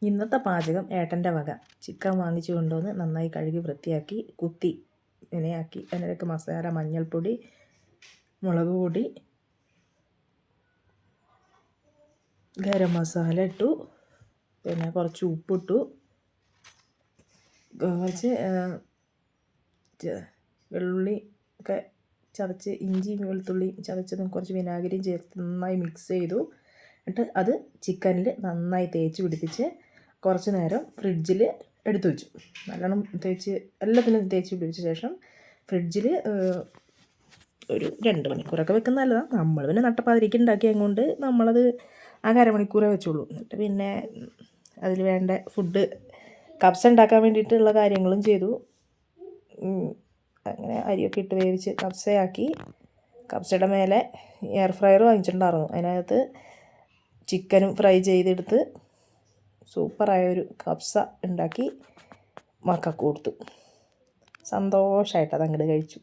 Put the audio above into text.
ഇന്നത്തെ പാചകം ഏട്ടൻ്റെ വക. ചിക്കൻ വാങ്ങിച്ചു കൊണ്ടുവന്ന് നന്നായി കഴുകി വൃത്തിയാക്കി കുത്തി ഇങ്ങനെയാക്കി അതിലേക്ക് മസാല, മഞ്ഞൾപ്പൊടി, മുളക് പൊടി, ഗരം മസാല ഇട്ടു, പിന്നെ കുറച്ച് ഉപ്പിട്ടു, കുറച്ച് വെള്ളുള്ളി ഒക്കെ ചതച്ച്, ഇഞ്ചി വെളുത്തുള്ളി ചതച്ചതും കുറച്ച് വിനാഗിരിയും ചേർത്ത് നന്നായി മിക്സ് ചെയ്തു. എന്നിട്ട് അത് ചിക്കനിൽ നന്നായി തേച്ച് പിടിപ്പിച്ച് കുറച്ച് നേരം ഫ്രിഡ്ജിൽ എടുത്തു വെച്ചു. നല്ലോണം എല്ലാത്തിനും തേച്ച് പിടിപ്പിച്ച ശേഷം ഫ്രിഡ്ജിൽ ഒരു 2 മണിക്കൂറൊക്കെ വെക്കുന്ന നല്ലതാണ്. നമ്മൾ പിന്നെ നട്ടപ്പാതിരിക്ക് ഉണ്ടാക്കിയത് കൊണ്ട് നമ്മളത് ആ അരമണിക്കൂറേ വെച്ചുള്ളൂ. എന്നിട്ട് പിന്നെ അതിൽ വേണ്ട ഫുഡ് കപ്സ ഉണ്ടാക്കാൻ വേണ്ടിയിട്ടുള്ള കാര്യങ്ങളും ചെയ്തു. അങ്ങനെ അരിയൊക്കെ ഇട്ട് വേവിച്ച് കപ്സയാക്കി. കപ്സയുടെ മേലെ എയർ ഫ്രയർ വാങ്ങിച്ചിട്ടുണ്ടായിരുന്നു. അതിനകത്ത് ചിക്കനും ഫ്രൈ ചെയ്തെടുത്ത് സൂപ്പറായൊരു കപ്സ ഉണ്ടാക്കി മക്കൾക്ക് കൊടുത്തു. സന്തോഷമായിട്ട് അതങ്ങോട്ട് കഴിച്ചു.